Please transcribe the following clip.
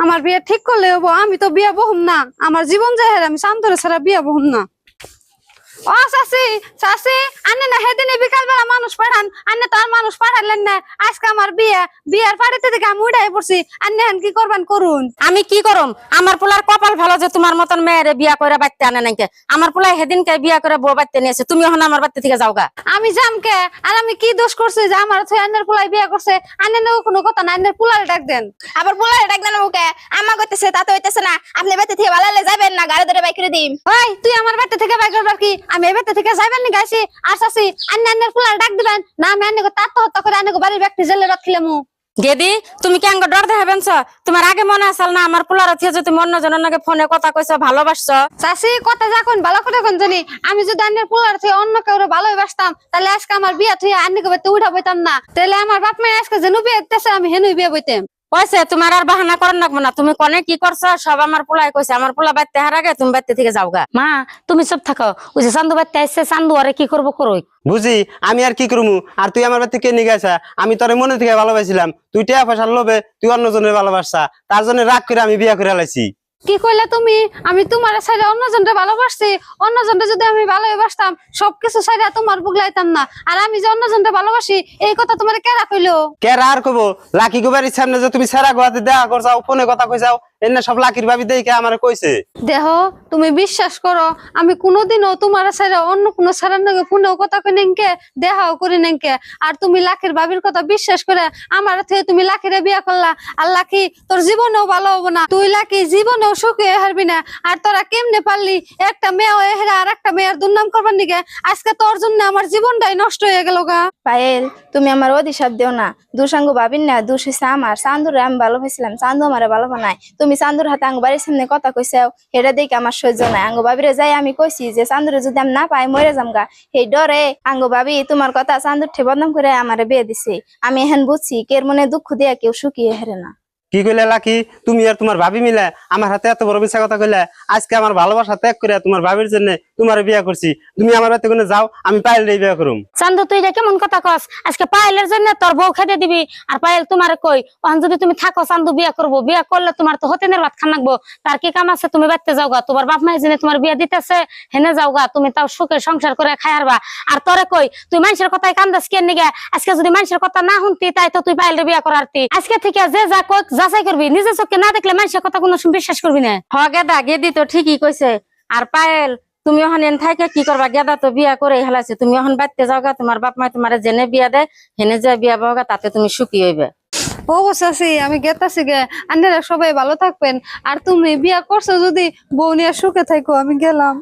আমার বিয়ে ঠিক করলে হবো, আমি তো বিয়ে বহুম না, আমার জীবন যায় আমি শান্তরে ছাড়া বিয়ে বহুম না। ও চাচি চাচি, আনে না সেদিনে বিকাল বেলা মানুষ পাঠান, আনে তো আর মানুষ পাঠালেন না। আজকে আমার বিয়ার বাড়িতে থেকে আমি উড়াই পড়ছি, আনে কি করবেন করুন। আমি কি করম? আমার পোলার কপাল ভালো যে তোমার মতন মেয়েরে বিয়া করে বাড়তে আনে নাকি। আমার পোলাই সেদিনকে বিয়া করে বউ বাড়তে নিয়েছে, তুমি এখন আমার বাড়তে থেকে যাওগা। আমি জামকে আর আমি কি দোষ করছি যে আমার আন্নের পোলাই বিয়ে করছে? আন্নের কোনো কথা না, আন্নের পোলারে ডাক দেন। আবার পোলারে ডাক দেন ওকে? আমা কইতেছে তা তো হইতেছে না। আপনি বাড়ি থেকে বালালে যাবেন না, গাড়ি ধরে বাইক করে দিম। ওই তুই আমার বাড়ি থেকে বাইক করবার কি? আমি এই বাড়ি থেকে যাইবেন নি গাইছি। আর চাচি আন্নের পোলারে ডাক দিবেন না, আমি আন্নকে আত্মহত্যা করে আন্নকে বাড়ির ব্যক্তি জেলে রাখিলাম। গেদি তুমি কি আঙ্গ ডর দেখাবেন? তোমার আগে মনে আসল না আমার পোলার থেকে যে তুমি অন্যজনের নাকি ফোনে কথা কইছো, ভালোবাসছো? চাচি কথা যখন ভালো করে কোন জানি, আমি যদি আন্নের পোলার থেকে অন্য কেউ ভালোবাসতাম তাহলে আজকে আমার বিয়ে থেকে আন্নকে বাড়িতে উঠা বইতাম না। তাহলে আমার বাপ মায়ের আজকে যেন বিয়ে দিতেছে আমি হেনুই বিয়ে বইতাম। কইছে তোমার আর বাহানা করেন লাগবো না, তুমি কনে কি করছো সব আমার পোলাই কইছে। আমার পোলা বাড়তে হার আগে তুমি বাড়তে থেকে যাওগা। মা তুমি চুপ থাকো, ওই যে চান্দু বাড়তে আসছে, চান্দু আরে কি করবো করুক। বুঝি আমি আর কি করবো? আর তুই আমার বাড়ি থেকে নিয়ে গেছা, আমি তোর মনে থেকে ভালোবাসিলাম, তুই টাকা পয়সার লোভে তুই অন্যজনের ভালোবাসা, তার জন্য রাগ করে আমি বিয়ে করে লাইছি। কি কইলা তুমি? আমি তোমার সাইডে অন্যজনটা ভালোবাসছি, অন্যজনটা যদি আমি ভালোবাসতাম সবকিছু সাইডে তোমার বুগলাইতাম না। আর আমি যে অন্যজনটা ভালোবাসি এই কথা তোমার কেরা কইলো? কে আর কবো? লাকি গোবারির সামনে যে তুমি সেরা গোয়াতে দেখা করছাও, ফোনে কথা কইছাও, এনে সব লাকির ভাবি দেখে আমার কইছে। দেহ তুমি বিশ্বাস করো, আমি কোনোদিনও তোমার সাইডে অন্য কোনো সারার নাকি ফোনেও কথা কই নাকি, দেখাও করি নাকি। আর তুমি লাখির ভাবির কথা বিশ্বাস করে আমার থেকে তুমি লাখিরে বিয়া করলা। আর লাকি তোর জীবনেও ভালো হবো না, তুই লাকি জীবনেও সুখী হারবি না। আর তোরা কেমনে পারলি একটা মেয়ে হেরা আর একটা মেয়ের দুর্নাম করবার নিকে? আজকে তোর জন্য আমার জীবনটাই নষ্ট হয়ে গেল গা। পায়েল তুমি আমার অধিশাপ দিও না, দুসাঙ্গ ভাবিন না, দোষ হইছে আমার। চান্দুরে আমি ভালো হয়েছিলাম, চান্দু আমারে ভালো বানায়। তুমি চান্দুর হাতে আঙ্গ বাড়ির সামনে কথা কইসাও, এটা দেখে আমার সহ্য নাই। আঙ্গ ভাবিরে যাই আমি কইছি যে চান্দুরে যদি আমি না পাই মরে যাম গা। সেই ডরে আঙ্গ ভাবি তোমার কথা চান্দুর ঠে বদনাম করে আমারে বিয়ে দিছে। আমি এখন বুঝছি কের মনে দুঃখ দিয়া কেউ শুকিয়ে হেরে না। কি কইলে লাকি? তুমি আর তোমার ভাবি মিলে আমার হাতে এত বড় মিথ্যা কথা কইলে। আজকে আমার ভালোবাসা ত্যাগ করে তোমার ভাবির জন্য তোমার বিয়ে করছি। তুমি আমার বাড়িতে কোনে যাও, আমি পায়েল বিয়ে করুম। চান্দু তুই এটা কেমন কথা কস? আজকে পায়েলের জন্য তোর বউ খেতে দিবি আর পায়েল তোমারে কই ওখান যদি তুমি থাকো চান্দু বিয়ে করবো, বিয়ে করলে তোমার তো হতেনের ভাত খান লাগবো। তার কি কাম আছে? তুমি বাড়তে যাওগা, তোমার বাপ মায়ের জন্য তোমার বিয়ে দিতেছে, হেনে যাওগা, তুমি তাও সুখে সংসার করে খাই হারবা। আর তোরে কই তুই মানুষের কথায় কান্দাস কেন নিগে? আজকে যদি মানুষের কথা না শুনতি তাই তো তুই পায়েলের বিয়ে করারতি। আজকে থেকে যে যা কই যাচাই করবি, নিজের চোখে না দেখলে মানুষের কথা কোনো বিশ্বাস করবি না। হ গেদা, গেদি তো ঠিকই কইছে। আর পায়েল তুমি ওখানে থাকে কি করবা? গেদা তো বিয়া করে হেলাইছে, তুমি এখন বাড়তে যাওগা, তোমার বাপ মা তোমার জেনে বিয়া দেয়, হেনে যে বিয়া পাওগা, তাতে তুমি সুখী হইবে। অবশ্যই আমি গেতাছি গে, আপনারা সবাই ভালো থাকবেন। আর তুমি বিয়া করছো যদি বউ নিয়ে সুখে থাকো, আমি গেলাম।